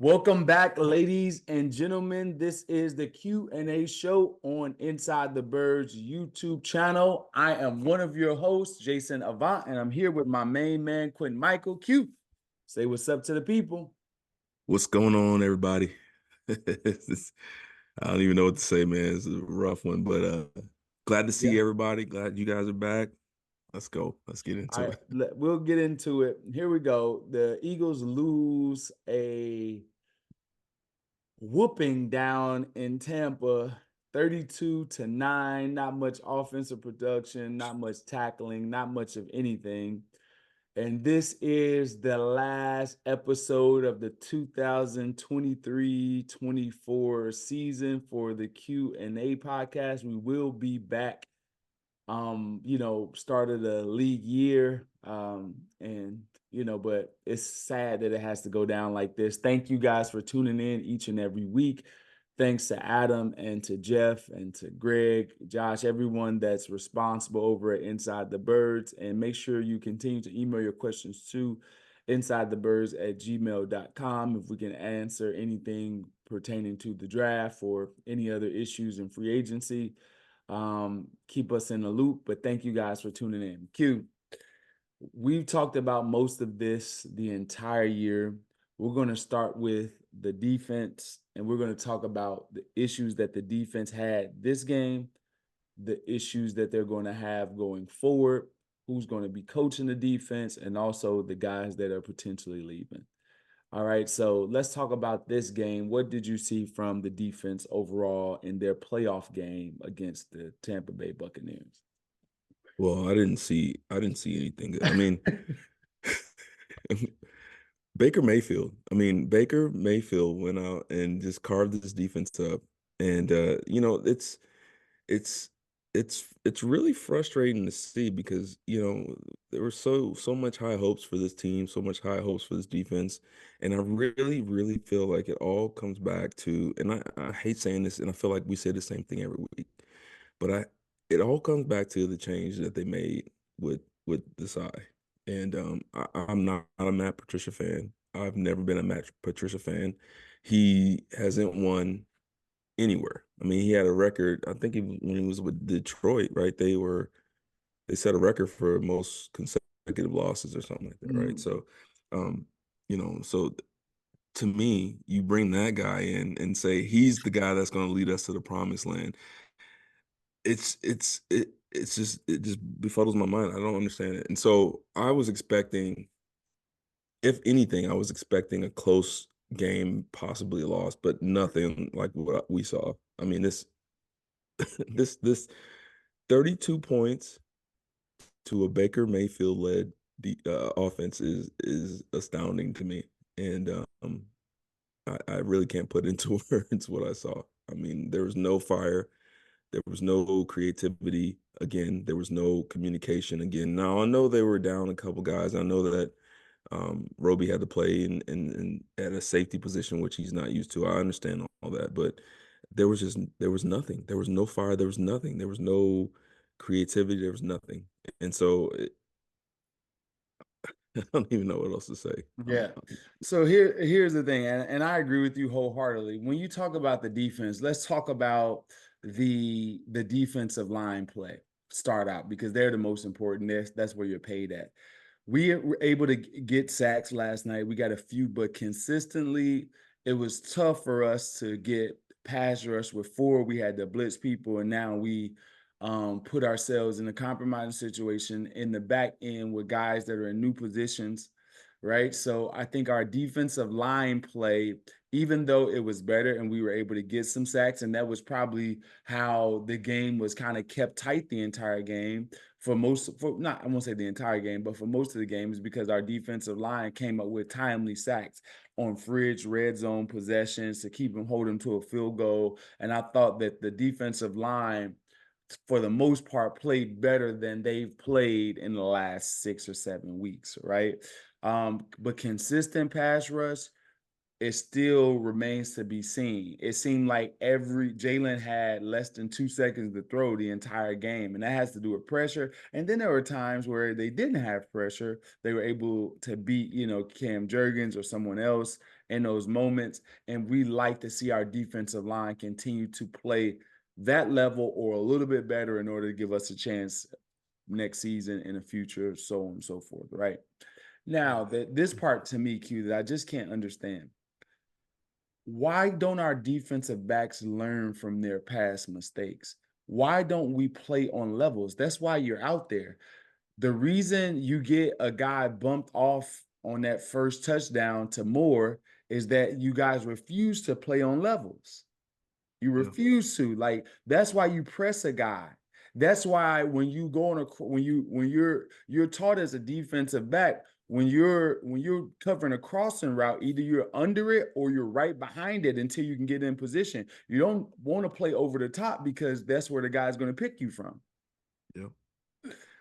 Welcome back, ladies and gentlemen. This is the Q&A show on Inside the Birds YouTube channel. I am one of your hosts, Jason Avant, and I'm here with my main man, Quintin Mikell. Q, say what's up to the people. What's going on, everybody? I don't even know what to say, man. It's a rough one, but glad to see Yeah. everybody. Glad you guys are back. Let's go. Let's get All into right, it. we'll get into it. Here we go. The Eagles lose a whooping down in Tampa, 32-9. Not much offensive production, not much tackling, not much of anything. And this is the last episode of the 2023-24 season for the Q&A podcast. We will be back start of the league year. But it's sad that it has to go down like this. Thank you guys for tuning in each and every week. Thanks to Adam and to Jeff and to Greg, Josh, everyone that's responsible over at Inside the Birds. And make sure you continue to email your questions to insidethebirds@gmail.com if we can answer anything pertaining to the draft or any other issues in free agency. Keep us in the loop, but thank you guys for tuning in. Q, we've talked about most of this the entire year. We're going to start with the defense, and we're going to talk about the issues that the defense had this game, the issues that they're going to have going forward, who's going to be coaching the defense, and also the guys that are potentially leaving. All right, so let's talk about this game. What did you see from the defense overall in their playoff game against the Tampa Bay Buccaneers? Well, I didn't see anything. I mean, Baker Mayfield went out and just carved this defense up. And it's it's really frustrating to see because there were so much high hopes for this team, so much high hopes for this defense, and I really feel like it all comes back to, and I hate saying this, and I feel like we say the same thing every week, but it all comes back to the change that they made with Desai. And I'm not a Matt Patricia fan. I've never been a Matt Patricia fan. He hasn't won anywhere. I mean, he had a record. I think when he was with Detroit, right? They set a record for most consecutive losses or something like that, right? So, um, so to me, you bring that guy in and say he's the guy that's going to lead us to the promised land. It just befuddles my mind. I don't understand it. And so I was expecting, if anything, I was expecting a close game, possibly a loss, but nothing like what we saw. I mean, this 32 points to a Baker Mayfield led offense is astounding to me, and I really can't put into words what I saw. I mean, there was no fire, there was no creativity. Again, there was no communication. Again, now I know they were down a couple guys. I know that Roby had to play in at a safety position, which he's not used to. I understand all that, but there was nothing. There was no fire. There was nothing. There was no creativity. There was nothing. And so I don't even know what else to say. Yeah. So here's the thing, and I agree with you wholeheartedly. When you talk about the defense, let's talk about the defensive line play start out because they're the most important. That's where you're paid at. We were able to get sacks last night. We got a few, but consistently, it was tough for us to get pass rush with four. We had to blitz people, and now we put ourselves in a compromising situation in the back end with guys that are in new positions, right? So I think our defensive line play, even though it was better and we were able to get some sacks, and that was probably how the game was kind of kept tight the entire game for not, I won't say the entire game, but for most of the games because our defensive line came up with timely sacks on fridge red zone possessions to keep them holding to a field goal. And I thought that the defensive line, for the most part, played better than they've played in the last 6 or 7 weeks, right? But consistent pass rush, it still remains to be seen. It seemed like every Jaylen had less than 2 seconds to throw the entire game, and that has to do with pressure. And then there were times where they didn't have pressure. They were able to beat, Cam Jurgens or someone else in those moments. And we like to see our defensive line continue to play that level or a little bit better in order to give us a chance next season in the future, so on and so forth, right? Now, this part to me, Q, that I just can't understand. Why don't our defensive backs learn from their past mistakes? Why don't we play on levels? That's why you're out there. The reason you get a guy bumped off on that first touchdown to Moore is that you guys refuse to play on levels. You Yeah. refuse to. Like, that's why you press a guy. That's why when you go on a when you're taught as a defensive back, when you're covering a crossing route, either you're under it or you're right behind it until you can get in position. You don't want to play over the top because that's where the guy's going to pick you from. Yeah.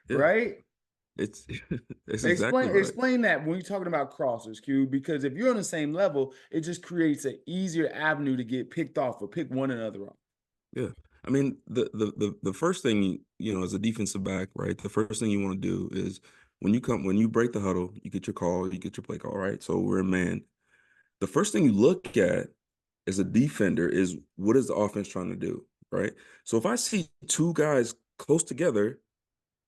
Yeah. Right? It's it's exactly Explain right. explain that when you're talking about crossers, Q, because if you're on the same level, it just creates an easier avenue to get picked off or pick one another off. Yeah. I mean, the first thing, as a defensive back, right? The first thing you want to do is when you break the huddle, you get your call, you get your play call, right? So we're in man. The first thing you look at as a defender is what is the offense trying to do, right? So if I see two guys close together,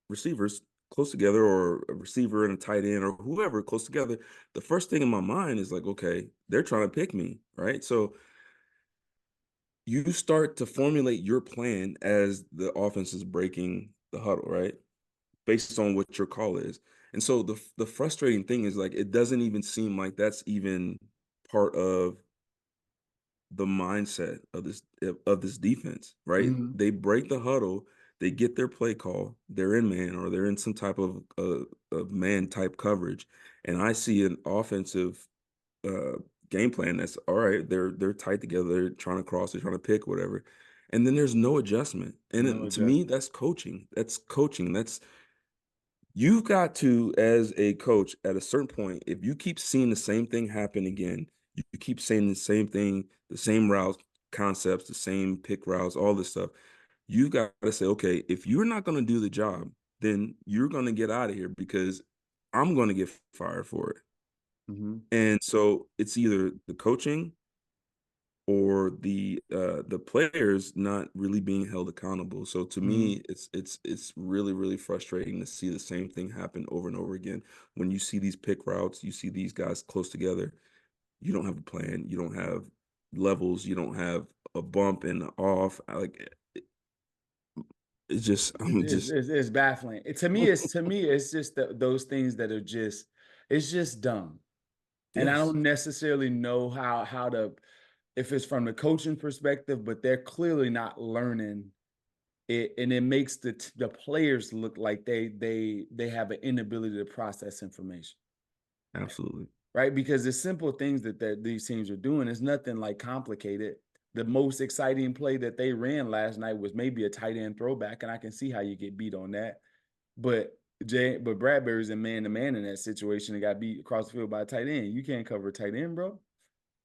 receivers close together, or a receiver and a tight end or whoever close together, the first thing in my mind is like, okay, they're trying to pick me, right? So you start to formulate your plan as the offense is breaking the huddle, right? Based on what your call is. And so the frustrating thing is, like, it doesn't even seem like that's even part of the mindset of this defense, right? Mhm. They break the huddle, they get their play call, they're in man or they're in some type of man type coverage, and I see an offensive uh, game plan that's all right. They're tight together, they're trying to cross, they're trying to pick whatever, and then there's no adjustment. And No to me, adjustment. that's coaching. That's coaching. That's You've got to, as a coach, at a certain point, if you keep seeing the same thing happen again, you keep saying the same thing, the same routes, concepts, the same pick routes, all this stuff, you've got to say, okay, if you're not going to do the job, then you're going to get out of here because I'm going to get fired for it. Mhm. And so it's either the coaching or the players not really being held accountable. So to Mhm. me, it's really, really frustrating to see the same thing happen over and over again. When you see these pick routes, you see these guys close together, you don't have a plan, you don't have levels, you don't have a bump and a off. It's just I'm just It's baffling. To me, it's just those things that are just it's just dumb. And I yes, don't necessarily know how to if it's from the coaching perspective, but they're clearly not learning it, and it makes the players look like they have an inability to process information, absolutely. right? Because the simple things that these teams are doing is nothing like complicated. The most exciting play that they ran last night was maybe a tight end throwback, and I can see how you get beat on that. But but Bradbury's a man to man in that situation and got beat across the field by a tight end. You can't cover a tight end, bro.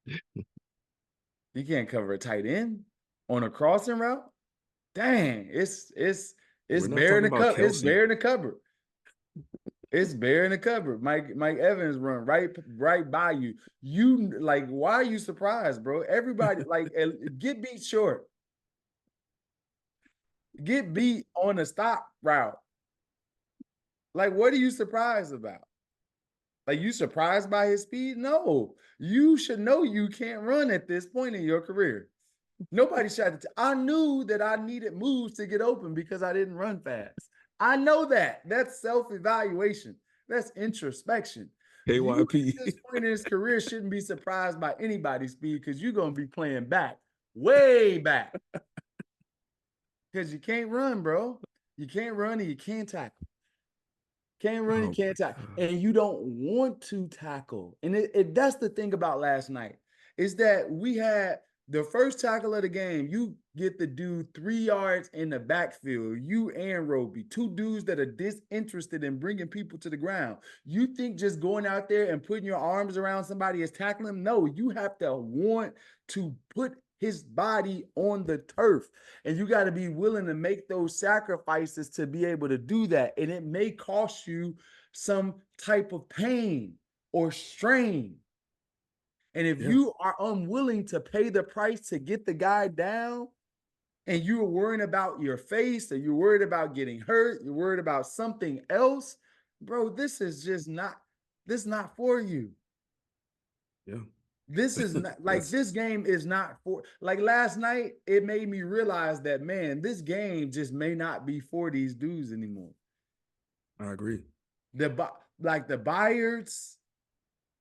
You can't cover a tight end on a crossing route. Dang, it's We're not bare in talking the about cup. It's Kelce. bare in the cupboard. It's bare in the cupboard. Mike Evans run right by you. You like, why are you surprised, bro? Everybody like get beat short. Get beat on a stop route. Like, what are you surprised about? Like, you surprised by his speed? No, you should know you can't run at this point in your career. Nobody shot it. I knew that I needed moves to get open because I didn't run fast. I know that. That's self-evaluation. That's introspection. You KYP. at this point in his career shouldn't be surprised by anybody's speed because you're going to be playing back, way back. Because you can't run, bro. You can't run and you can't tackle. Can't run, you Oh my can't tackle. God. And you don't want to tackle. And that's the thing about last night is that we had the first tackle of the game. You get the dude 3 yards in the backfield. You and Roby, two dudes that are disinterested in bringing people to the ground. You think just going out there and putting your arms around somebody is tackling them? No, you have to want to put his body on the turf. And you got to be willing to make those sacrifices to be able to do that. And it may cost you some type of pain or strain. And if Yeah. you are unwilling to pay the price to get the guy down, and you're worrying about your face, or you're worried about getting hurt, you're worried about something else, bro, this is just not for you. Yeah. This is not like, That's this game is not for, like, last night, it made me realize that, man, this game just may not be for these dudes anymore. I agree. Like the Byards,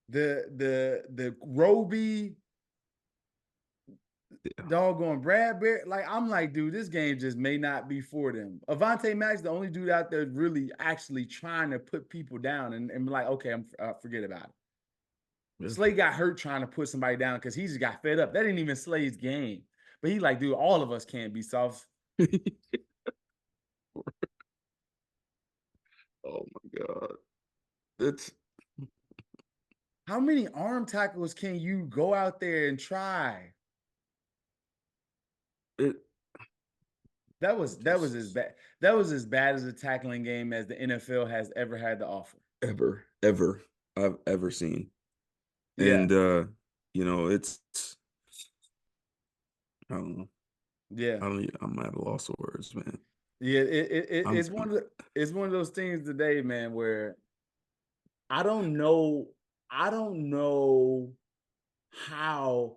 the Roby, Yeah. doggone Bradbury. Like, I'm like, dude, this game just may not be for them. Avante Max, the only dude out there really actually trying to put people down and be like, okay, forget about it. Yeah. Slay got hurt trying to put somebody down because he just got fed up. That ain't even Slay's game. But he like, dude, all of us can't be soft. Oh my God. It's How many arm tackles can you go out there and try? it That was just as bad. That was as bad as a tackling game as the NFL has ever had to offer. ever I've ever seen. Yeah, And it's I don't know. yeah, I'm at a loss of words, man. yeah. I'm It's it's one of those things today, man, where I don't know. I don't know how,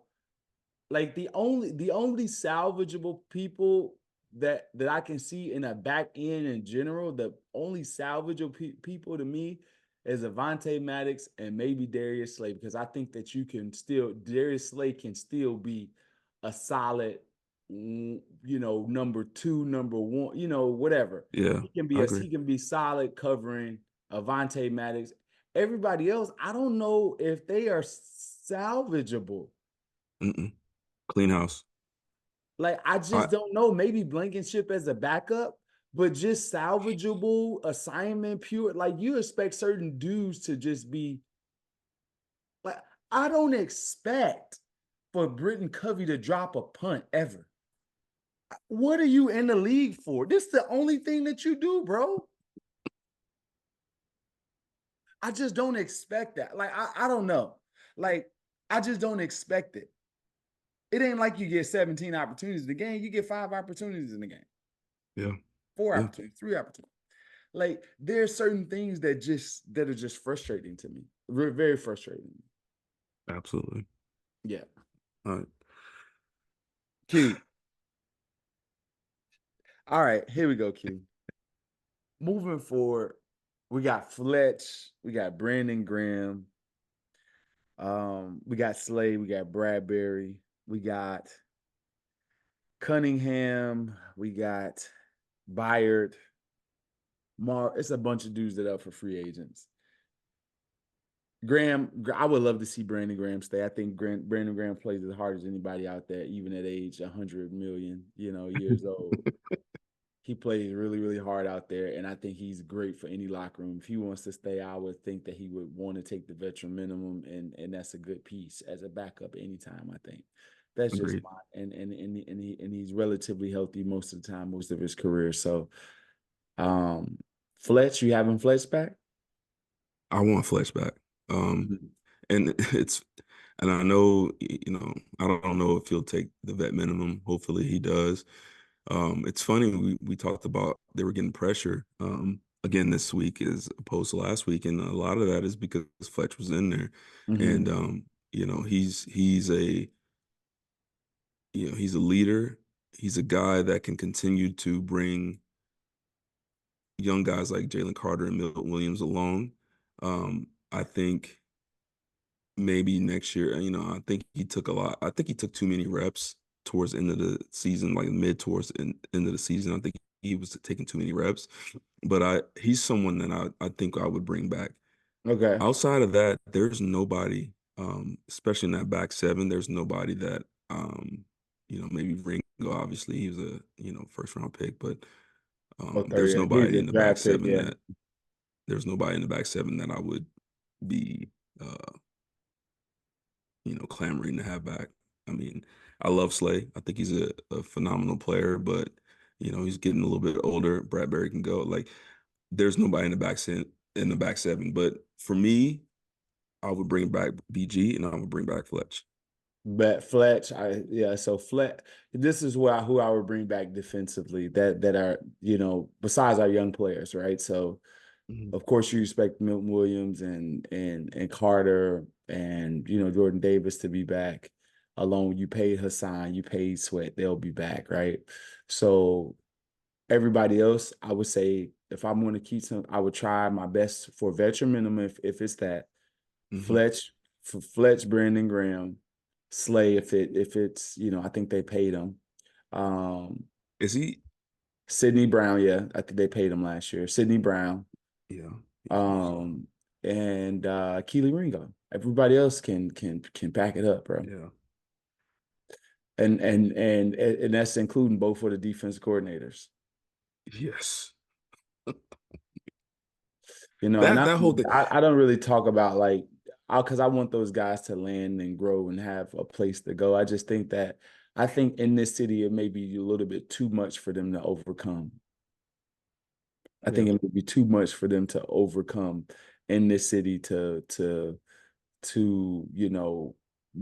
like, the only salvageable people that I can see in a back end in general, the only salvageable people to me is Avante Maddox and maybe Darius Slay, because I think that Darius Slay can still be a solid, number two, number one, whatever. Yeah, I agree. He can be solid covering Avante Maddox. Everybody else, I don't know if they are salvageable. Mm-mm. Clean house. Like, I I just don't know. Maybe Blankenship as a backup, but just salvageable assignment pure. Like, you expect certain dudes to just be like, I don't expect for Britton Covey to drop a punt ever. What are you in the league for? This is the only thing that you do, bro. I just don't expect that. Like, I don't know. Like, I just don't expect it. It ain't like you get 17 opportunities in the game. You get 5 opportunities in the game. yeah, 4 yeah, opportunities, 3 opportunities. Like, there's certain things that are just frustrating to me. Very frustrating. absolutely. Yeah. All right. Q. All right, here we go, Q. Moving forward, we got Fletch, we got Brandon Graham, we got Slay, we got Bradbury, we got Cunningham, we got Byard, it's a bunch of dudes that are up for free agents. Graham, I would love to see Brandon Graham stay. I think Brandon Graham plays as hard as anybody out there, even at age 100 million, years old. He plays really, really hard out there, and I think he's great for any locker room. If he wants to stay, I would think that he would want to take the veteran minimum, and that's a good piece as a backup anytime. I think that's just Agreed. my and he's relatively healthy most of the time, most of his career. So, Fletch, you having Fletch back? I want Fletch back. Mhm. And and I know, I don't know if he'll take the vet minimum. Hopefully he does. It's funny, we talked about they were getting pressure again this week as opposed to last week, and a lot of that is because Fletch was in there. And Mhm. he's a leader. He's a guy that can continue to bring young guys like Jalen Carter and Milton Williams along. I think maybe next year, I think he took a lot. I think he took too many reps towards the end of the season, like towards the end of the season. I think he was taking too many reps. But he's someone that I think I would bring back. Okay. Outside of that, there's nobody, especially in that back seven, there's nobody that, maybe Ringo, obviously he was a, first round pick, but Okay. there's Yeah. He's nobody a in the back draft pick. seven Yeah. that I would be, uh, clamoring to have back. I mean, I love Slay. I think he's a phenomenal player, but he's getting a little bit older. Bradbury can go. Like, there's nobody in the back seven. But for me, I would bring back BG and I would bring back Fletch. But Fletch, so Fletch, this is who I would bring back defensively that are, besides our young players, right? So Mhm. of course you expect Milton Williams and Carter and Jordan Davis to be back. Along, you paid Hassan, you paid Sweat, they'll be back, right? So everybody else, I would say if I'm going to keep some, I would try my best for veteran minimum if it's that. Mhm. Fletch, for Fletch, Brandon Graham, Slay if it's I think they paid him. Um, Is he? Sidney Brown, yeah, I think they paid him last year. Sidney Brown, Yeah, yeah, I think so. um, and Keely Ringo. Everybody else can back it up, bro. Yeah. And that's including both for the defense coordinators. Yes. And That that whole thing. I don't really talk about like because I want those guys to land and grow and have a place to go. I think in this city it may be a little bit too much for them to overcome. I Yeah. think it would be too much for them to overcome in this city to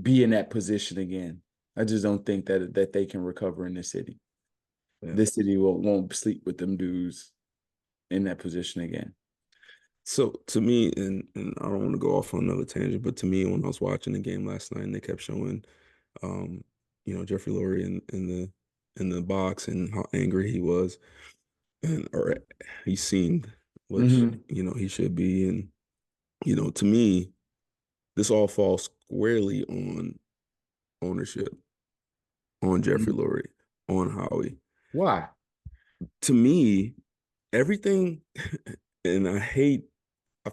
be in that position again. I just don't think that they can recover in this city. Yeah. This city won't sleep with them dudes in that position again. So to me, and I don't want to go off on another tangent, but to me, when I was watching the game last night and they kept showing um, Jeffrey Lurie in the box and how angry he was, and or he seemed, which Mm-hmm. he should be. And to me, this all falls squarely on ownership, on Jeffrey Lurie, on Howie. Why? To me, everything, and I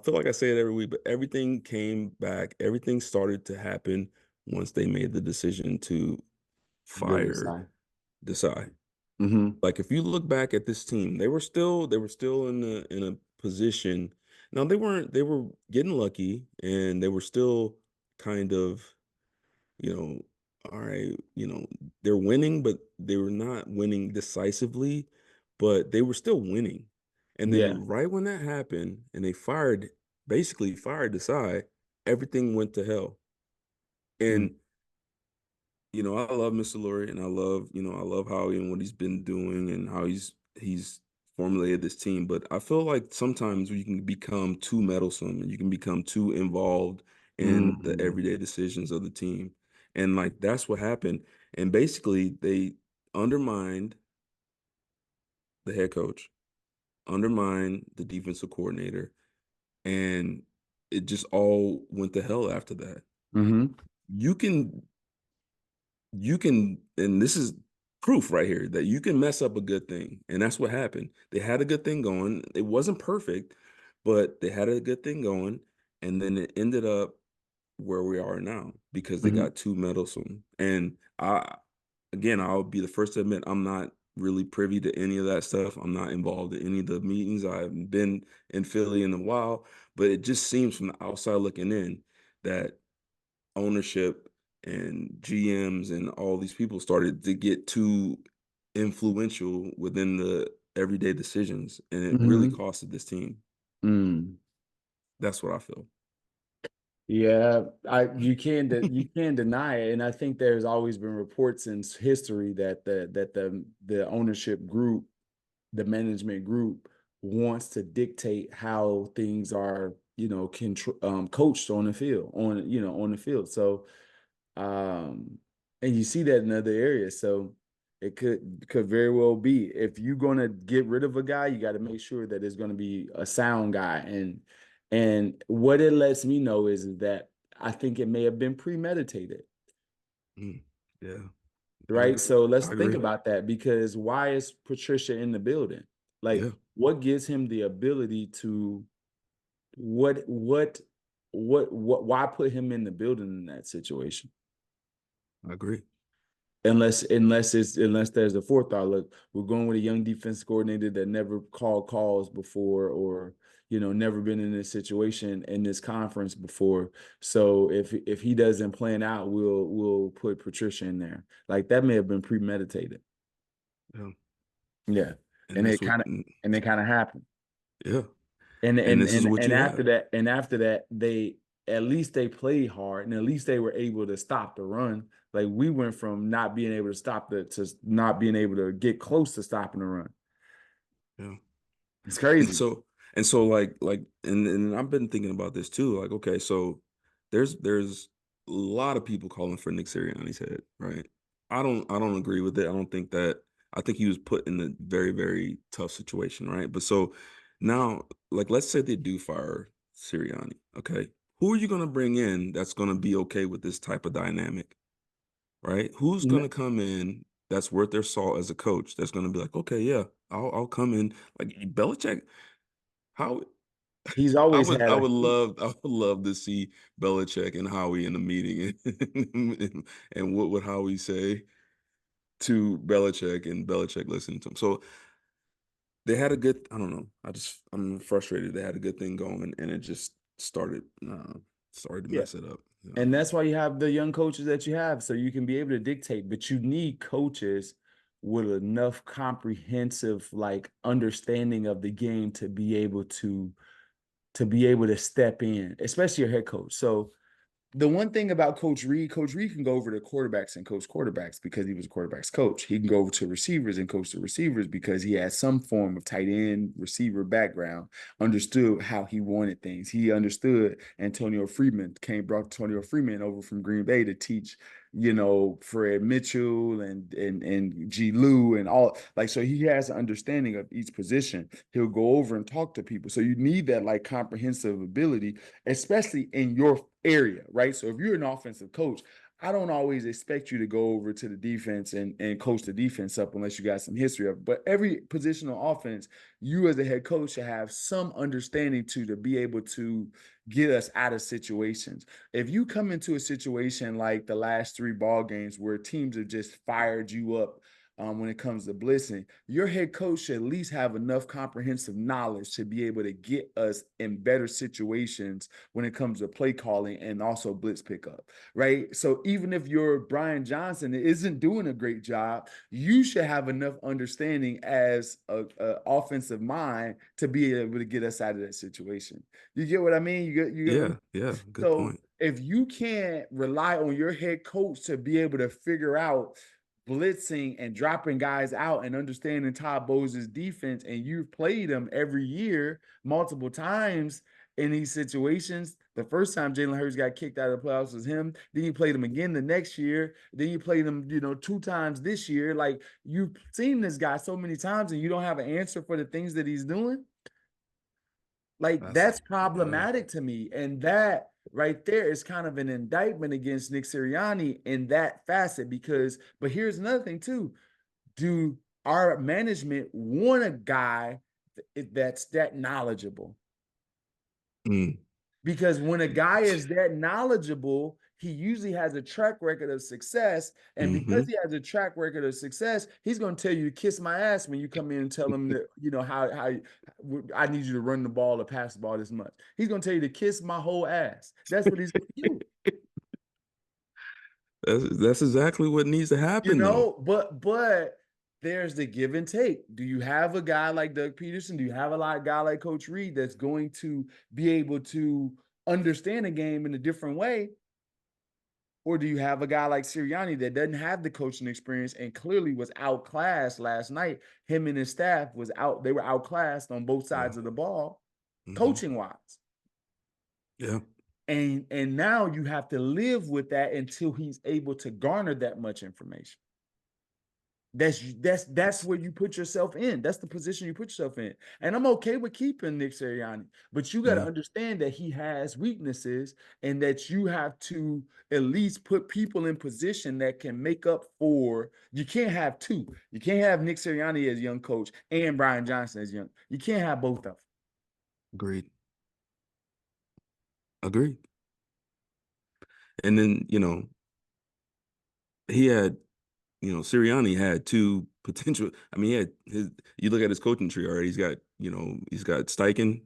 feel like I say it every week, but everything came back. Everything started to happen once they made the decision to Billy fire Desai. Desai. Mm-hmm. Like if you look back at this team, they were still in a position. Now they were getting lucky and they were still kind of, you know, all right, they're winning, but they were not winning decisively, but they were still winning. And Yeah. then right when that happened and they basically fired Desai, everything went to hell. Mm-hmm. And I love Mr. Lurie and I love Howie and what he's been doing and how he's formulated this team. But I feel like sometimes you can become too meddlesome and you can become too involved in the Mm-hmm. everyday decisions of the team. And like that's what happened. And basically they undermined the head coach, undermined the defensive coordinator, and it just all went to hell after that. Mm-hmm. You can and this is proof right here that you can mess up a good thing. And that's what happened. They had a good thing going. It wasn't perfect, but they had a good thing going. And then it ended up where we are now because they Mm-hmm. got too meddlesome. And I'll be the first to admit I'm not really privy to any of that stuff. I'm not involved in any of the meetings. I haven't been in Philly in a while, but it just seems from the outside looking in that ownership and GMs and all these people started to get too influential within the everyday decisions, and it really Mm-hmm. costed this team. Mm. That's what I feel. Yeah, you can't deny it, and I think there's always been reports in history that the ownership group, the management group, wants to dictate how things are, coached on the field, on the field. So, and you see that in other areas. So it could very well be if you're going to get rid of a guy, you got to make sure that it's going to be a sound guy. And what it lets me know is that I think it may have been premeditated. Mm, yeah, yeah, Right. So let's I think agree. about that because why is Patricia in the building? Like, Yeah, what gives him the ability to what why put him in the building in that situation? I agree. Unless there's a forethought. Look, we're going with a young defense coordinator that never called calls before, or never been in this situation in this conference before. So if he doesn't plan out, we'll put Patricia in there. Like that may have been premeditated. Yeah, Yeah, and and that's what. it kind of happened. Yeah, And and and this is and what and you after have. that, and after that, at least they played hard and at least they were able to stop the run. Like we went from not being able to stop to not being able to get close to stopping the run. Yeah. It's And crazy. so and I've been thinking about this too. Like, okay, so there's a lot of people calling for Nick Sirianni's head, right? I don't agree with it. I think he was put in a very, very tough situation, right? But so now, like, let's say they do fire Sirianni, okay? Who are you gonna bring in that's gonna be okay with this type of dynamic, right? Who's gonna come in that's worth their salt as a coach? That's gonna be like, okay, yeah, I'll come in. Like Belichick, how He's I always would had I a would love I would love to see Belichick and Howie in a meeting and what would Howie say to Belichick and Belichick listening to him. So they had a good, I don't know. I'm frustrated. They had a good thing going and it just started to yeah. mess it up. And that's why you have the young coaches that you have, so you can be able to dictate. But you need coaches with enough comprehensive like understanding of the game to be able to step in, especially your head coach. So the one thing about Coach Reed can go over to quarterbacks and coach quarterbacks because he was a quarterbacks coach. He can go over to receivers and coach the receivers because he had some form of tight end receiver background, understood how he wanted things. He understood Antonio Freeman brought Antonio Freeman over from Green Bay to teach, Fred Mitchell and G. Lou and all like so he has an understanding of each position. He'll go over and talk to people. So you need that like comprehensive ability, especially in your area, right? So if you're an offensive coach, I don't always expect you to go over to the defense and coach the defense up unless you got some history of it. But every positional offense, you as a head coach should have some understanding to be able to get us out of situations. If you come into a situation like the last three ball games where teams have just fired you up when it comes to blitzing, your head coach should at least have enough comprehensive knowledge to be able to get us in better situations when it comes to play calling and also blitz pickup, right? So even if your Brian Johnson isn't doing a great job, you should have enough understanding as a offensive mind to be able to get us out of that situation. You get what I mean? You get what I mean? Yeah, yeah, good So point. if you can't rely on your head coach to be able to figure out blitzing and dropping guys out and understanding Todd Bowles' defense, and you've played him every year multiple times in these situations. The first time Jaylen Herz got kicked out of the playoffs was him. Then you played him again the next year. Then you played him, two times this year. Like you've seen this guy so many times, and you don't have an answer for the things that he's doing. Like That's that's yeah. problematic to me. And that right there is kind of an indictment against Nick Sirianni in that facet but here's another thing too. Do our management want a guy that's that knowledgeable? Mm, Because when a guy is that knowledgeable, he usually has a track record of success. And because hmm he has a track record of success, he's going to tell you to kiss my ass when you come in and tell him that, how I need you to run the ball or pass the ball this much. He's going to tell you to kiss my whole ass. That's what he's going to do. That's exactly what needs to happen though. But there's the give and take. Do you have a guy like Doug Peterson? Do you have guy like Coach Reed that's going to be able to understand a game in a different way? Or do you have a guy like Sirianni that doesn't have the coaching experience and clearly was outclassed last night? Him and his staff they were outclassed on both Yeah. sides of the ball, hmm coaching wise. Yeah. And now you have to live with that until he's able to garner that much information. That's where you put yourself in. That's the position you put yourself in. And I'm okay with keeping Nick Sirianni, but you got to Yeah. understand that he has weaknesses and that you have to at least put people in position that can make up for. You can't have two. You can't have Nick Sirianni as young coach and Brian Johnson as young. You can't have both of them. Agreed. Agreed. And then, he had, Sirianni had two potential. I mean, he had you look at his coaching tree already, he's got Steichen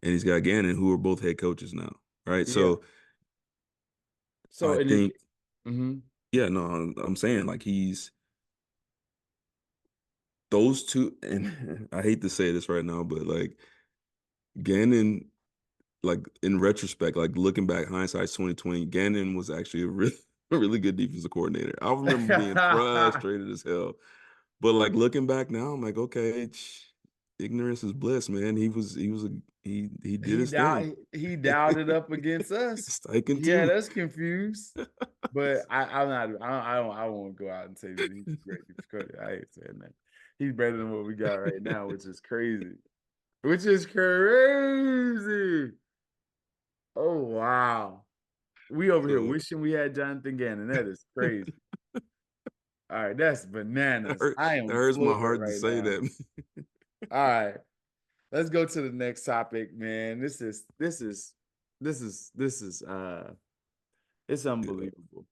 and he's got Gannon, who are both head coaches now. Right. Yeah. So So I and it. think, Mm-hmm. yeah, no, I'm saying like those two, and I hate to say this right now, but like Gannon like in retrospect, like looking back, hindsight's 2020, Gannon was actually a really good defensive coordinator. I remember being frustrated as hell. But like looking back now, I'm like, okay, ignorance is bliss, man. He did his thing. He dialed it up against us. Steichen Yeah, too. that's confused. But I'm not. I won't go out and say that he's great. I ain't saying that. He's better than what we got right now, which is crazy. Which is crazy. Oh wow. We over here So wishing we had Jonathan Gannon. That is crazy. All right, that's that, bananas. hurt, I that am hurts my floored heart to right say now. that. All right. Let's go to the next topic, man. It's Yeah. unbelievable.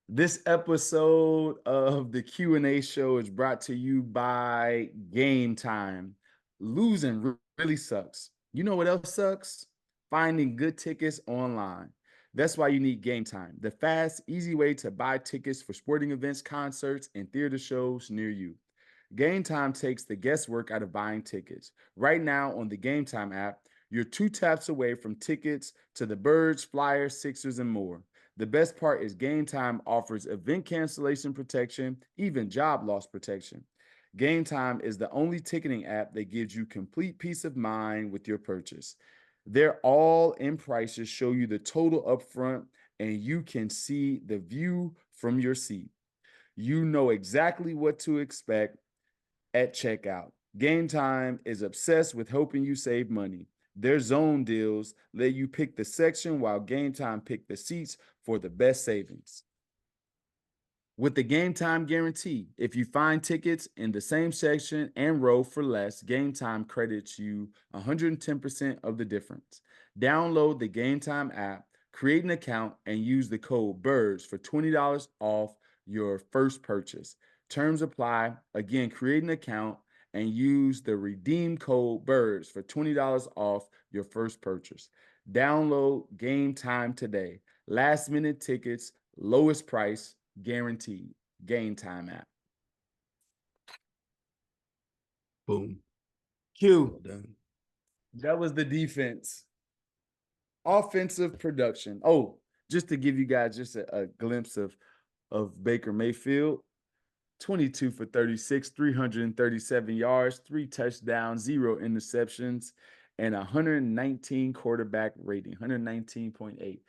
This episode of the Q&A show is brought to you by Game Time. Losing really sucks. You know what else sucks? Finding good tickets online. That's why you need Game Time, the fast, easy way to buy tickets for sporting events, concerts, and theater shows near you. Game Time takes the guesswork out of buying tickets. Right now on the Game Time app, you're 2 taps away from tickets to the Birds, Flyers, Sixers, and more. The best part is Game Time offers event cancellation protection, even job loss protection. Game Time is the only ticketing app that gives you complete peace of mind with your purchase. Their all-in prices show you the total upfront, and you can see the view from your seat. You know exactly what to expect at checkout. Game Time is obsessed with helping you save money. Their zone deals let you pick the section while Game Time pick the seats for the best savings. With the Game Time guarantee, if you find tickets in the same section and row for less, Game Time credits you 110% of the difference. Download the Game Time app, create an account, and use the code BIRDS for $20 off your first purchase. Terms apply. Again, create an account and use the redeem code BIRDS for $20 off your first purchase. Download Game Time today. Last minute tickets, lowest price, guaranteed. Game Time app. Boom. Q. Well done. That was the defense. Offensive production. Oh, just to give you guys just a glimpse of Baker Mayfield. 22 for 36, 337 yards, 3 touchdowns, 0 interceptions, and 119 quarterback rating, 119.8.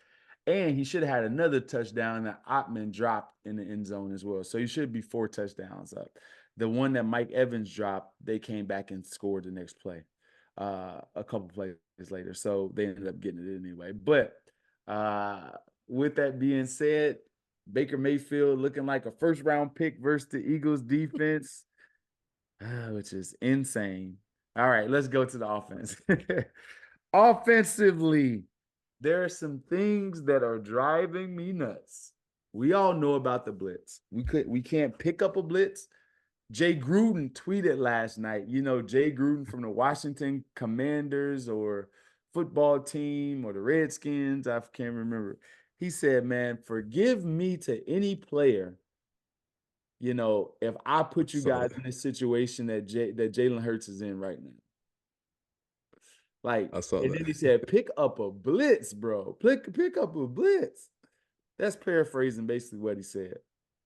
And he should have had another touchdown that Ottman dropped in the end zone as well. So he should be 4 touchdowns up. The one that Mike Evans dropped, they came back and scored the next play, a couple plays later. So they ended up getting it anyway. But uh, with that being said, Baker Mayfield looking like a first round pick versus the Eagles defense, which is insane. All right, let's go to the offense. Offensively, there are some things that are driving me nuts. We all know about the blitz. We can't pick up a blitz. Jay Gruden tweeted last night, Jay Gruden from the Washington Commanders or football team or the Redskins, I can't remember. He said, man, forgive me to any player, if I put you Saw guys that. in this situation that Jaylen Herz is in right now. Like, I saw and then he that. said, pick up a blitz, bro. Pick up a blitz. That's paraphrasing basically what he said.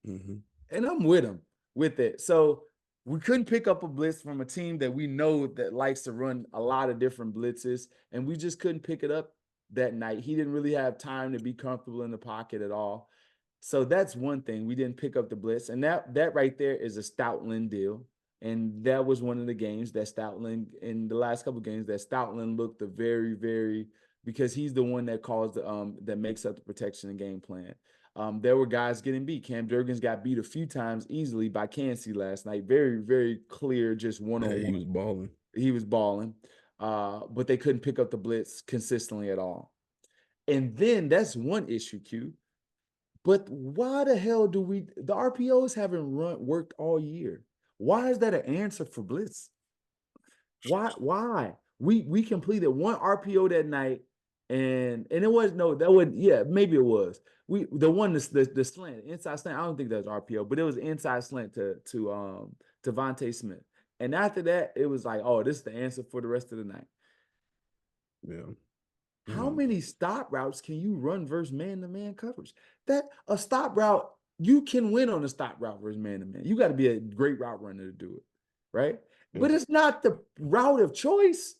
Mm-hmm. And I'm with him with it. So we couldn't pick up a blitz from a team that we know that likes to run a lot of different blitzes, and we just couldn't pick it up that night. He didn't really have time to be comfortable in the pocket at all. So that's one thing. We didn't pick up the blitz. And that right there is a Stoutland deal. And that was one of the games that Stoutland, in the last couple of games, that Stoutland looked a very, very, because he's the one that calls that makes up the protection and game plan. There were guys getting beat. Cam Durgans got beat a few times easily by Kelce last night. Very, very clear, just Yeah, he one-on-one. was balling. He was balling. But they couldn't pick up the blitz consistently at all. And then that's one issue, Q. But why the hell do the RPOs haven't worked all year? Why is that an answer for blitz? Why? We completed one RPO that night, and it was maybe it was. The one the slant, inside slant. I don't think that was RPO, but it was inside slant to Devontae Smith. And after that, it was like, oh, this is the answer for the rest of the night. Yeah. How Mm. many stop routes can you run versus man-to-man coverage? That a stop route, you can win on a stop route versus man-to-man. You got to be a great route runner to do it, right? Yeah. But it's not the route of choice.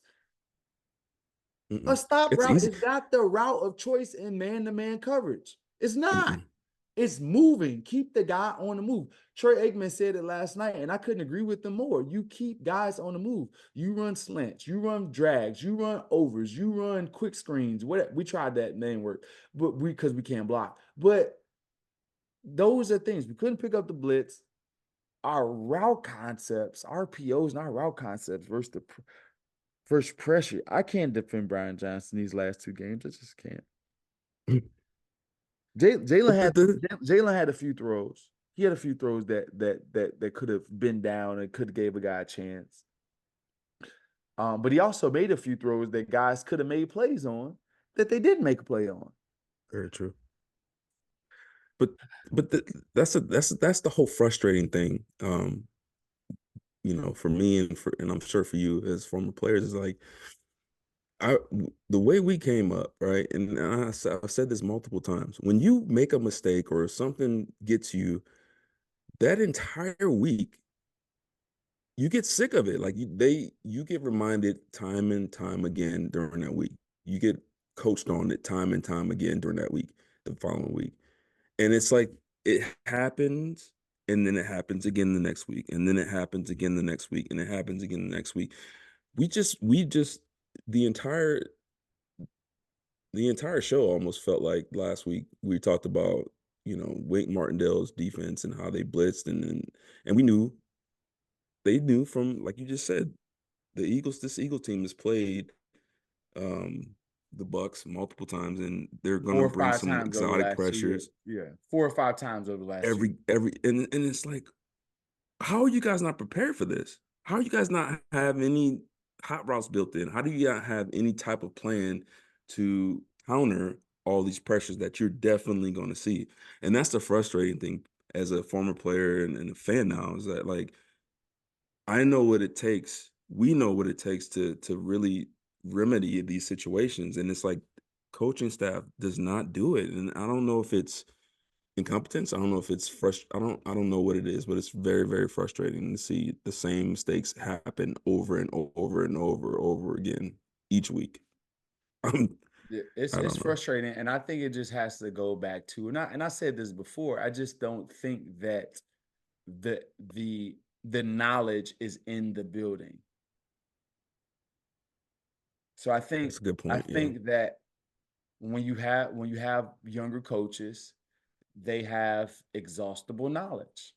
A Mm-mm. stop It's route easy. is not the route of choice in man-to-man coverage. It's not. Mm-mm. It's moving. Keep the guy on the move. Troy Aikman said it last night, and I couldn't agree with him more. You keep guys on the move. You run slants, you run drags, you run overs, you run quick screens. What we tried that, didn't work, but because we can't block. But those are things we couldn't pick up the blitz. Our route concepts, RPOs, and our route concepts versus the first pressure. I can't defend Brian Johnson these last two games. I just can't. Jaylen But had Jaylen had a few throws. He had a few throws that could have been down and could have gave a guy a chance. But he also made a few throws that guys could have made plays on that they didn't make a play on. very true. But that's the whole frustrating thing. For me and I'm sure for you as former players is like the way we came up, right? And I've said this multiple times. When you make a mistake or something gets you, that entire week, you get sick of it. Like you get reminded time and time again during that week. You get coached on it time and time again during that week, the following week. And it's like it happens and then it happens again the next week. And then it happens again the next week. And it happens again the next week. We just the entire the entire show almost felt like last week we talked about, Wake Martindale's defense and how they blitzed and we knew they knew from like you just said, this Eagle team has played the Bucks multiple times and they're gonna Four or bring five some times over the exotic last 2 years. pressures Yeah. 4 or 5 times over the last 2 years. every and it's like, how are you guys not prepared for this? How are you guys not have any hot routes built in? How do you not have any type of plan to counter all these pressures that you're definitely going to see? And that's the frustrating thing as a former player and a fan now is that like I know what it takes. We know what it takes to really remedy these situations. And it's like coaching staff does not do it. And I don't know if it's incompetence. I don't know if it's I don't know what it is, but it's very, very frustrating to see the same mistakes happen over and over and over again each week. Yeah, I it's don't know. frustrating, and I think it just has to go back to and I said this before. I just don't think that the the knowledge is in the building. So That's a good I point. Yeah. think that when you have younger coaches, they have exhaustible knowledge,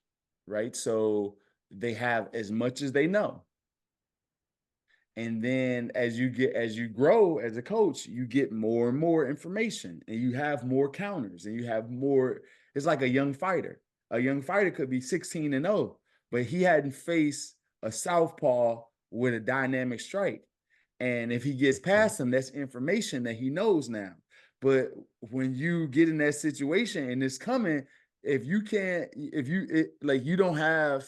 right? So they have as much as they know. And then as you grow as a coach, you get more and more information and you have more counters and you have more. It's like a young fighter. A young fighter could be 16-0, but he hadn't faced a southpaw with a dynamic strike. And if he gets past him, that's information that he knows now. But when you get in that situation and it's coming, if you can't, if you like you don't have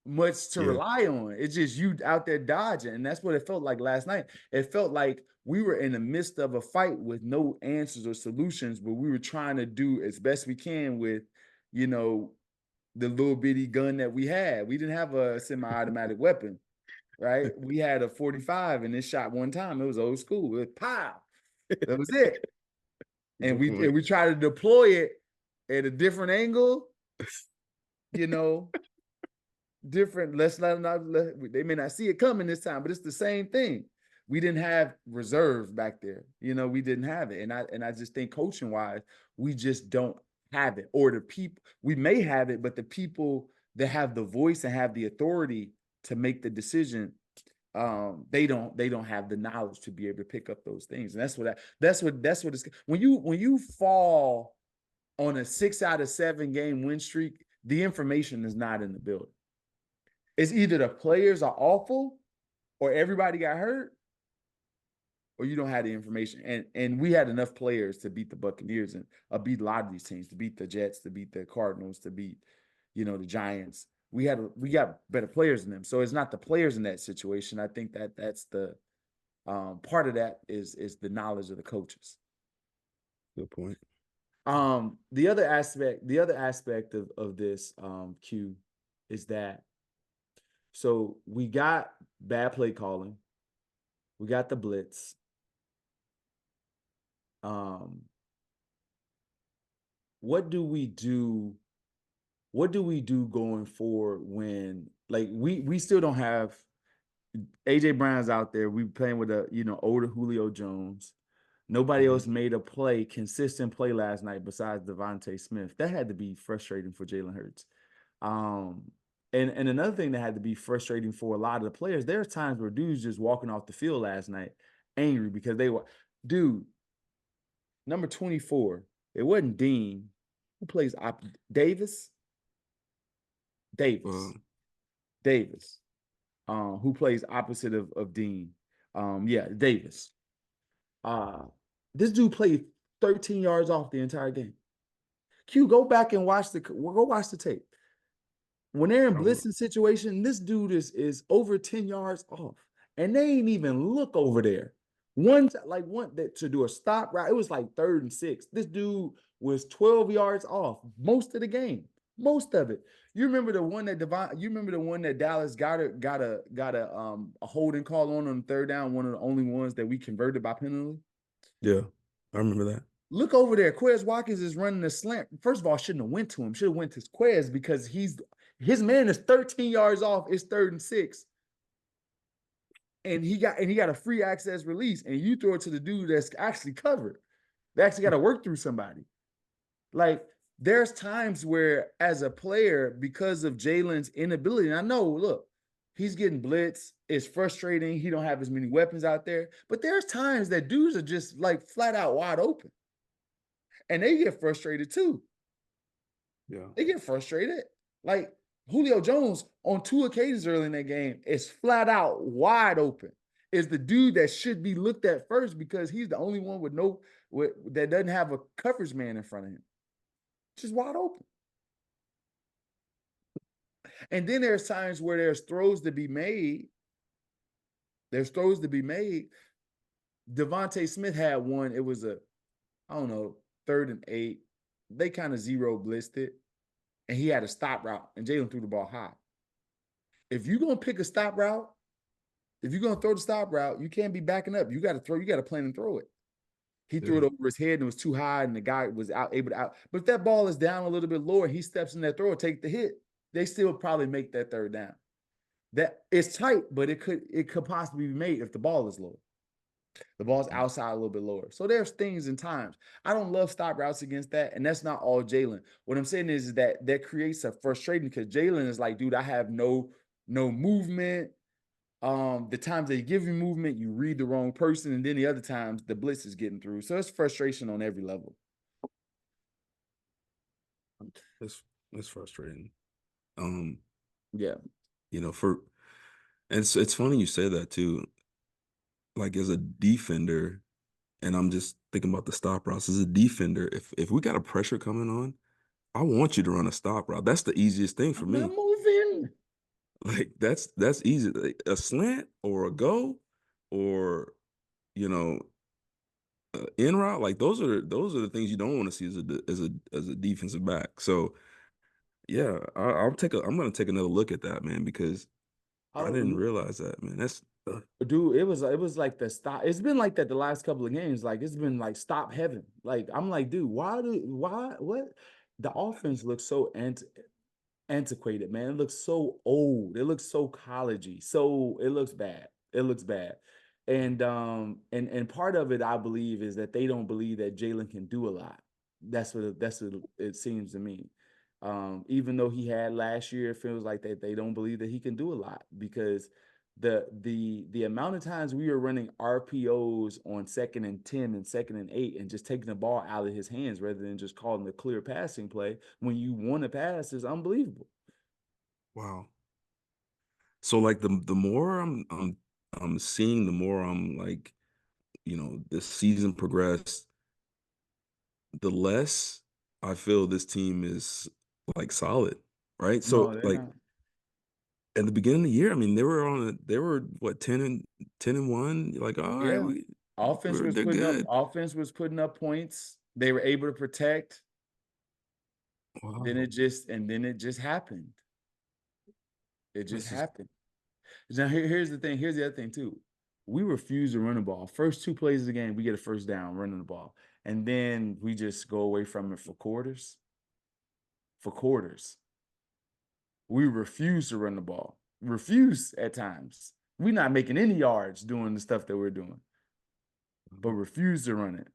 much to Yeah. rely on. It's just you out there dodging. And that's what it felt like last night. It felt like we were in the midst of a fight with no answers or solutions, but we were trying to do as best we can with, you know, the little bitty gun that we had. We didn't have a semi-automatic weapon, right? We had a 45 and it shot one time. It was old school. It was pow. That was it. And Good point. we tried to deploy it at a different angle, you know, different. Let's let them not. They may not see it coming this time, but it's the same thing. We didn't have reserve back there. We didn't have it, and I just think coaching wise, we just don't have it. Or the people we may have it, but the people that have the voice and have the authority to make the decision, they don't have the knowledge to be able to pick up those things. And that's what it's when you fall on a 6 out of 7 game win streak, the information is not in the building. It's either the players are awful or everybody got hurt or you don't have the information. And we had enough players to beat the Buccaneers and beat a lot of these teams, to beat the Jets, to beat the Cardinals, to beat, the Giants. We got better players than them. So it's not the players in that situation. I think that's Part of that is the knowledge of the coaches. Good point. The other aspect of this Q is that so we got bad play calling, we got the blitz. What do we do? What do we do going forward when like we still don't have AJ Brown's out there? We playing with a older Julio Jones. Nobody else made a consistent play last night besides Devontae Smith. That had to be frustrating for Jaylen Herz. And another thing that had to be frustrating for a lot of the players, there's times where dudes just walking off the field last night angry because they were, dude, number 24, it wasn't Dean. Who plays Davis? Davis. Davis. Who plays opposite of Dean. Yeah, Davis. This dude played 13 yards off the entire game. Q, go back and watch the tape. When they're in blitzing situation, this dude is over 10 yards off, and they ain't even look over there. One to do a stop route, it was like 3rd and 6. This dude was 12 yards off most of the game, most of it. You remember the one that Dallas got a holding call on 3rd down, one of the only ones that we converted by penalty. Yeah, I remember that. Look over there. Quez Watkins is running a slant. First of all, shouldn't have went to him. Should have went to Quez because his man is 13 yards off. It's 3rd and 6. And he got a free access release. And you throw it to the dude that's actually covered. They actually got to work through somebody. Like, there's times where, as a player, because of Jaylen's inability, and I know, look, he's getting blitzed. It's frustrating. He don't have as many weapons out there. But there's times that dudes are just like flat out wide open. And they get frustrated too. Yeah. They get frustrated. Like Julio Jones on 2 occasions early in that game is flat out wide open. Is the dude that should be looked at first because he's the only one that doesn't have a coverage man in front of him. Just wide open. And then there's times where there's throws to be made. Devontae Smith had one. It was 3rd and 8. They kind of zero blitzed it, and he had a stop route, and Jaylen threw the ball high. If you're going to pick a stop route, if you're going to throw the stop route, you can't be backing up. You got to plan and throw it. He threw it over his head and it was too high, and the guy was able to out. But if that ball is down a little bit lower, he steps in that throw, take the hit, they still probably make that 3rd down. That it's tight, but it could possibly be made if the ball is low. The ball's outside a little bit lower. So there's things and times. I don't love stop routes against that, and that's not all Jaylen. What I'm saying is that creates a frustration because Jaylen is like, dude, I have no movement. The times they give you movement, you read the wrong person, and then the other times the blitz is getting through. So it's frustration on every level. It's frustrating. Yeah. And it's funny you say that too. Like, as a defender, and I'm just thinking about the stop routes. As a defender, if we got a pressure coming on, I want you to run a stop route. That's the easiest thing for me. I'm moving. Like, that's easy. Like, a slant or a go, or in route. Like, those are the things you don't want to see as a defensive back. So yeah, I'm gonna take another look at that, man, because I didn't realize that, man. That's dude, it was like the stop. It's been like that the last couple of games. Like, it's been like stop heaven. Like, I'm like, dude, what? The offense looks so antiquated, man. It looks so old. It looks so collegey. So it looks bad. It looks bad. And part of it, I believe, is that they don't believe that Jaylen can do a lot. That's what it seems to me. Even though he had last year, it feels like that they don't believe that he can do a lot because the amount of times we were running RPOs on 2nd and 10 and 2nd and 8 and just taking the ball out of his hands rather than just calling the clear passing play when you want to pass is unbelievable. Wow. So, like, the more I'm seeing, the more I'm like, this season progressed, the less I feel this team is like solid, right? No, So, they're like, not. at the beginning of the year, I mean, they were what 10-1. You're like, all right, Yeah. they're good. Offense was putting up points. They were able to protect. Wow. Then it just happened. It just This is happened. Now here's the thing. Here's the other thing too. We refuse to run the ball. First 2 plays of the game, we get a first down running the ball, and then we just go away from it for quarters. For quarters, we refuse to run the ball. Refuse at times. We're not making any yards doing the stuff that we're doing, but refuse to run it.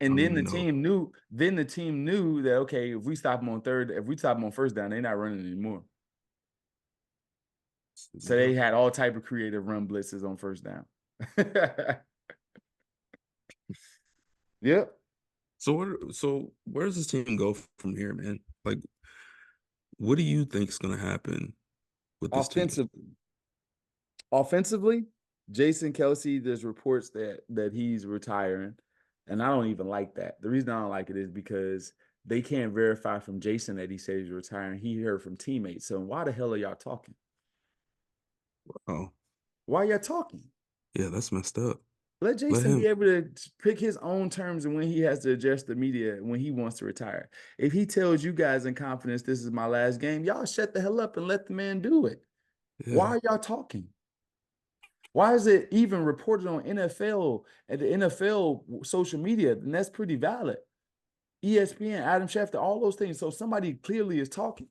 I And don't then the even know. team knew. Then the team knew that okay, if we stop them on third, if we stop them on first down, they're not running anymore. So they Yep. had all type of creative run blitzes on first down. Yep. So where does this team go from here, man? Like, what do you think is going to happen with this team? Offensive, offensively, Jason Kelce, there's reports that he's retiring, and I don't even like that. The reason I don't like it is because they can't verify from Jason that he said he's retiring. He heard from teammates. So why the hell are y'all talking? Oh, Why y'all talking? yeah, that's messed up. Let Let Jason be him. able to pick his own terms and when he has to address the media when he wants to retire. If he tells you guys in confidence this is my last game, y'all shut the hell up and let the man do it. Why Yeah. are y'all talking? Why is it even reported on NFL at the NFL social media? And that's pretty valid. ESPN, Adam Schefter, all those things. So somebody clearly is talking.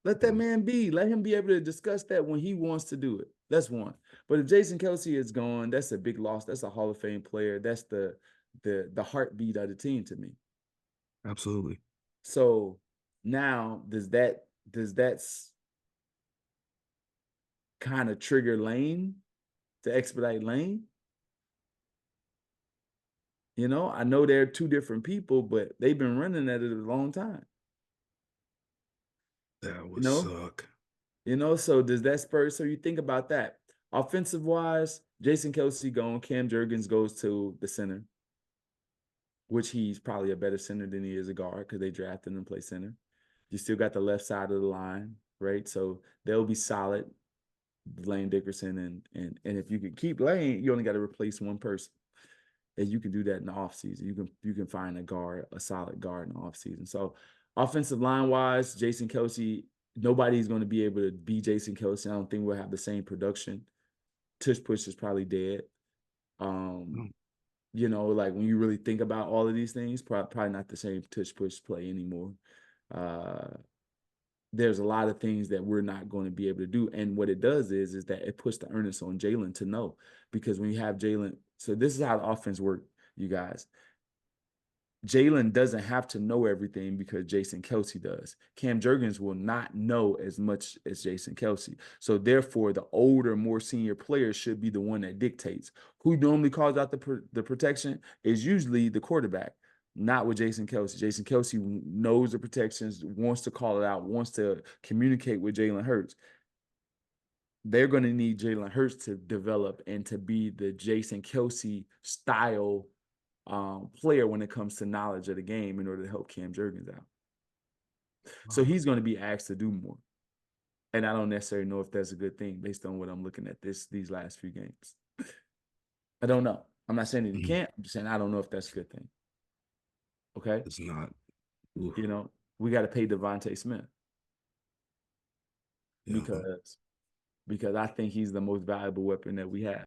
Let that Mm, man be. Let him be able to discuss that when he wants to do it. That's one. But if Jason Kelce is gone, that's a big loss. That's a Hall of Fame player. That's the heartbeat of the team to me. absolutely. So now does that kind of trigger Lane to expedite Lane? You know, I know they're two different people, but they've been running at it a long time. That You would know, suck. so does that spur? So you think about that. Offensive wise, Jason Kelce gone, Cam Jurgens goes to the center, which he's probably a better center than he is a guard because they drafted him to play center. You still got the left side of the line, right? So they'll be solid, Lane Dickerson, and if you could keep Lane, you only got to replace one person. And you can do that in the offseason. You can find a solid guard in the offseason. So offensive line wise, Jason Kelce, nobody's going to be able to be Jason Kelce. I don't think we'll have the same production. Tush push is probably dead. Um, Mm, like when you really think about all of these things, probably not the same tush push play anymore. Uh, there's a lot of things that we're not going to be able to do. And what it does is that it puts the earnest on Jaylen to know. Because when you have Jaylen, so this is how the offense works, you guys. Jaylen doesn't have to know everything because Jason Kelce does. Cam Jurgens will not know as much as Jason Kelce. So therefore, the older, more senior players should be the one that dictates. Who normally calls out the protection is usually the quarterback, not with Jason Kelce. Jason Kelce knows the protections, wants to call it out, wants to communicate with Jaylen Herz. They're going to need Jaylen Herz to develop and to be the Jason Kelce style player when it comes to knowledge of the game in order to help Cam Jurgens out. So wow. he's going to be asked to do more. And I don't necessarily know if that's a good thing based on what I'm looking at these last few games. I don't know. I'm not saying that he Mm, can't. I'm just saying I don't know if that's a good thing. Okay. it's not. Oof. You know, we got to pay Devontae Smith Yeah. because I think he's the most valuable weapon that we have.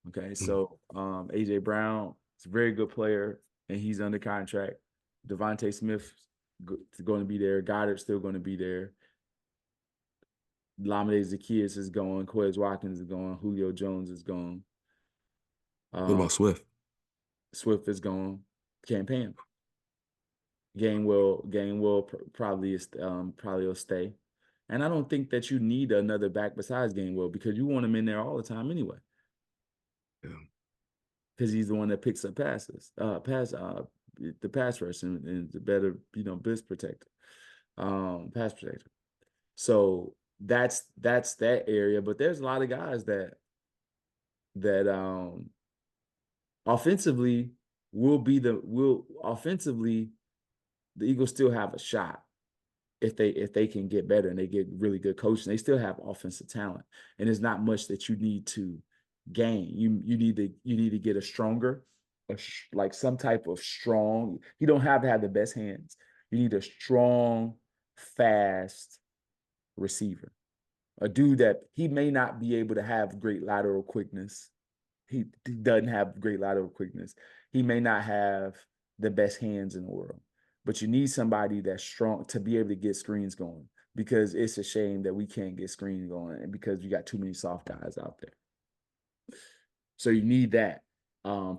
Okay. Mm. So AJ Brown is a very good player and he's under contract. Devontae Smith is going to be there. Goddard's still going to be there. Lamine Zaccheaus is gone. Quez Watkins is gone. Julio Jones is gone. What Uh, about Swift? Swift is gone. Can't pay him. Probably will stay. And I don't think that you need another back besides Gainwell because you want him in there all the time anyway. Yeah. Because he's the one that picks up the pass rush and the better, blitz protector, pass protector. So that's that area. But there's a lot of guys that offensively will offensively the Eagles still have a shot if they can get better and they get really good coaching. They still have offensive talent, and there's not much that you need to gain. You need to get a stronger, like some type of strong. You don't have to have the best hands. You need a strong, fast receiver, a dude that he may not be able to have great lateral quickness. He doesn't have great lateral quickness. He may not have the best hands in the world, but you need somebody that's strong to be able to get screens going, because it's a shame that we can't get screens going and because we got too many soft guys out there. So you need that.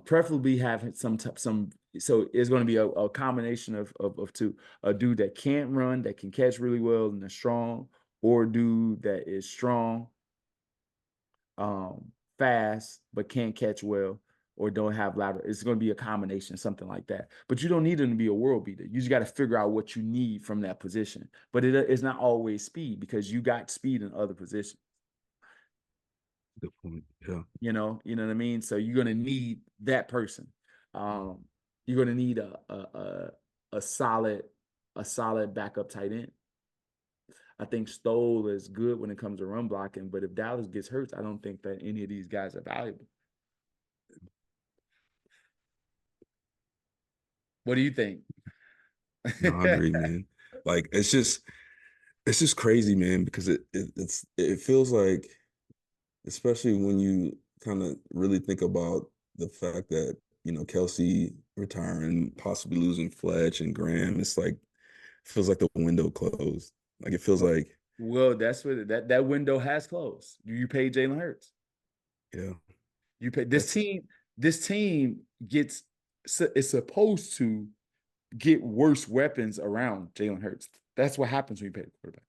Preferably having some. So it's going to be a combination of two: a dude that can't run, that can catch really well and is strong, or a dude that is strong, fast, but can't catch well, or don't have lateral. It's going to be a combination, something like that. But you don't need him to be a world beater. You just got to figure out what you need from that position. But it's not always speed, because you got speed in other positions. Good point. Yeah. You know what I mean? So you're going to need that person. You're going to need a solid backup tight end. I think Stoll is good when it comes to run blocking, but if Dallas gets hurt, I don't think that any of these guys are valuable. What do you think? No, I agree, man. Like it's just crazy, man, because it feels like, especially when you kind of really think about the fact that, Kelce retiring, possibly losing Fletch and Graham, it's like feels like the window closed. Like it feels like, well, that's what that window has closed. You pay Jaylen Herz. yeah. You pay this team. This team is supposed to get worse weapons around Jaylen Herz. That's what happens when you pay the quarterback.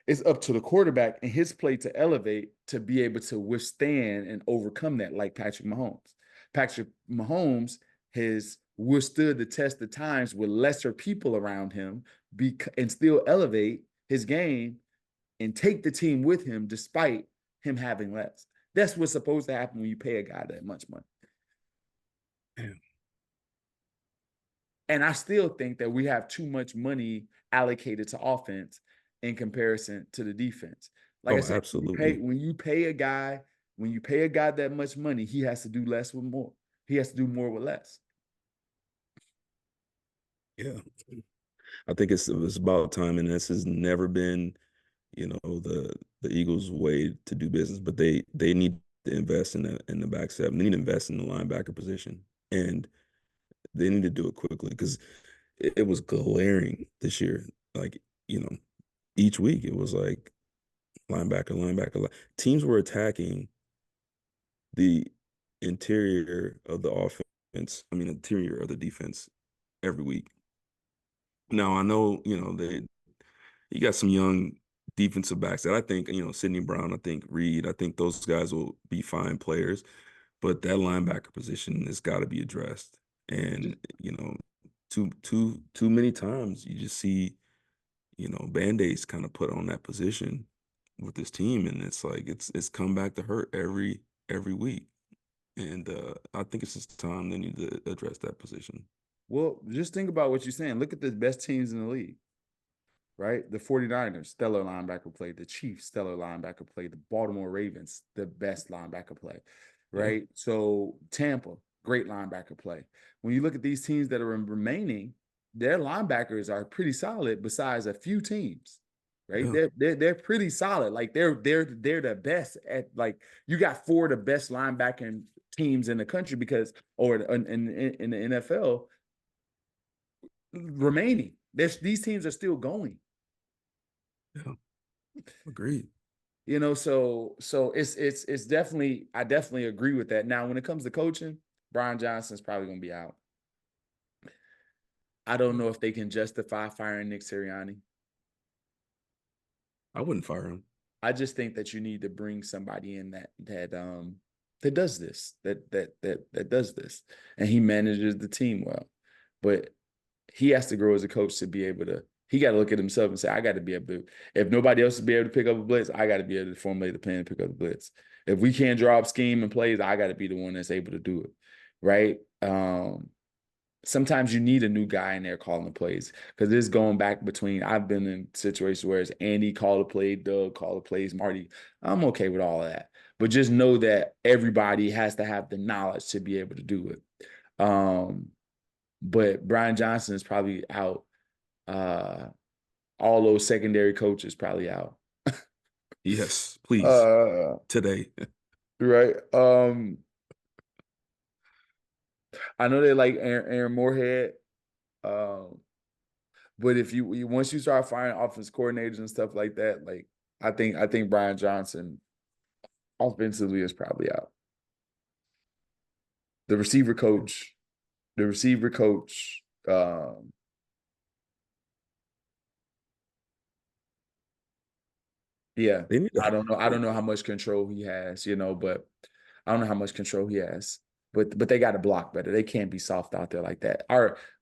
It's up to the quarterback and his play to elevate to be able to withstand and overcome that, like Patrick Mahomes. Patrick Mahomes has withstood the test of times with lesser people around him and still elevate his game and take the team with him despite him having less. That's what's supposed to happen when you pay a guy that much money. Yeah. And I still think that we have too much money allocated to offense in comparison to the defense. Like I said, absolutely. when you pay a guy that much money, he has to do less with more. He has to do more with less. Yeah. I think it's about time, and this has never been, the Eagles' way to do business. But they need to invest in the back seven. They need to invest in the linebacker position, and they need to do it quickly, because it was glaring this year. Like, each week it was like linebacker. Teams were attacking the interior of the offense. I mean, interior of the defense every week. Now I know, you got some young defensive backs that I think, Sidney Brown, I think Reed, I think those guys will be fine players, but that linebacker position has got to be addressed. And, too many times you just see, Band-Aids kind of put on that position with this team, and it's like it's come back to hurt every week. And I think it's just time they need to address that position. Well, just think about what you're saying. Look at the best teams in the league, right? The 49ers, stellar linebacker play. The Chiefs, stellar linebacker play. The Baltimore Ravens, the best linebacker play, right? Yeah. So Tampa, great linebacker play. When you look at these teams that are remaining, their linebackers are pretty solid besides a few teams, right? Yeah. They're pretty solid. Like they're the best at, like, you got 4 of the best linebacking teams in the country, because, or in the NFL remaining. These teams are still going. Yeah, agreed. So it's definitely, I definitely agree with that. Now, when it comes to coaching, Brian Johnson's probably going to be out. I don't know if they can justify firing Nick Sirianni. I wouldn't fire him. I just think that you need to bring somebody in that does this, that does this, and he manages the team well. But he has to grow as a coach to be able to. He got to look at himself and say, I got to be able to. If nobody else will be able to pick up a blitz, I got to be able to formulate the plan and pick up the blitz. If we can't draw up scheme and plays, I got to be the one that's able to do it, right? sometimes you need a new guy in there calling the plays because it's going back between. I've been in situations where it's Andy call the play, Doug call the plays, Marty. I'm okay with all of that, but just know that everybody has to have the knowledge to be able to do it. But Brian Johnson is probably out. All those secondary coaches probably out. Yes, please. Today. Right. I know they like Aaron Moorhead. But if you once you start finding offense coordinators and stuff like that, like I think Brian Johnson offensively is probably out. The receiver coach, yeah, I don't know how much control he has, but I don't know how much control he has. But they got to block better. They can't be soft out there like that.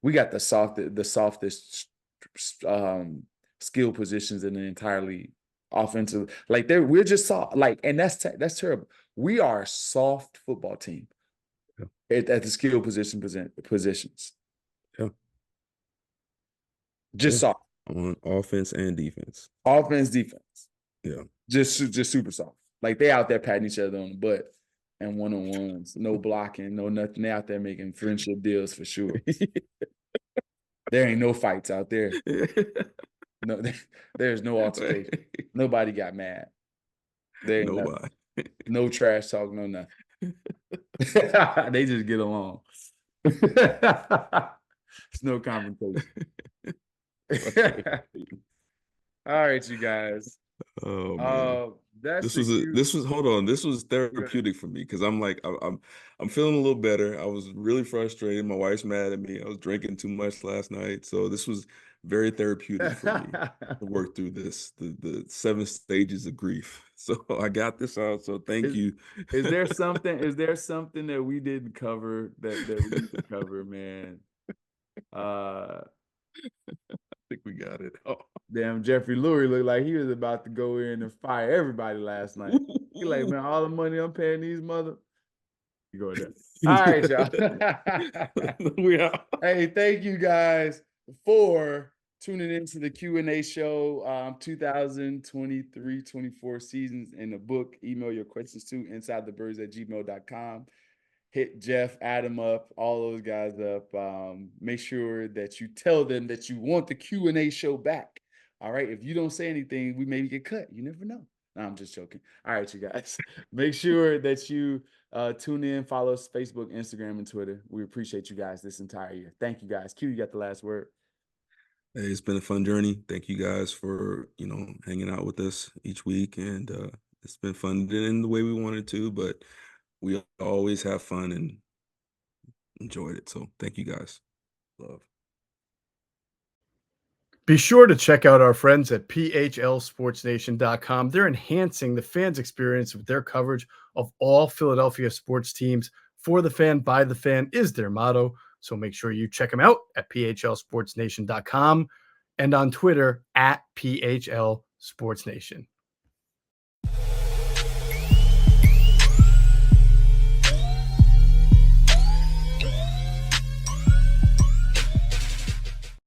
We got the softest skill positions in the entirely offensive. Like we're just soft. Like, and that's terrible. We are a soft football team at the skill positions. Yeah. Just soft. On offense and defense. Offense, defense. Yeah. Just super soft. Like they out there patting each other on the butt and one-on-ones, no blocking, no nothing. They out there making friendship deals for sure. There ain't no fights out there. No, there's no altercation. Nobody got mad. There ain't nobody. No trash talk, no nothing. They just get along. It's no confrontation. All right, you guys. Oh man. This was therapeutic for me because I'm like I'm feeling a little better. I was really frustrated. My wife's mad at me. I was drinking too much last night. So this was very therapeutic for me to work through this, the 7 stages of grief. So I got this out. So thank you. Is there something that we didn't cover that we need to cover, man? I think we got it. Oh. Damn, Jeffrey Lurie looked like he was about to go in and fire everybody last night. He like, man, all the money I'm paying these mother. You go there. All right, y'all. We are. Hey, thank you guys for tuning into the Q&A show. 2023-24 seasons in the book. Email your questions to insidethebirds@gmail.com. Hit Jeff, Adam up, all those guys up. Make sure that you tell them that you want the Q&A show back. All right. If you don't say anything, we maybe get cut. You never know. No, I'm just joking. All right, you guys. Make sure that you tune in, follow us Facebook, Instagram, and Twitter. We appreciate you guys this entire year. Thank you guys. Q, you got the last word. Hey, it's been a fun journey. Thank you guys for, hanging out with us each week. And it's been fun in the way we wanted to, but we always have fun and enjoyed it. So thank you guys. Love. Be sure to check out our friends at phlsportsnation.com. They're enhancing the fans' experience with their coverage of all Philadelphia sports teams. For the fan, by the fan is their motto. So make sure you check them out at phlsportsnation.com and on Twitter at phlsportsnation.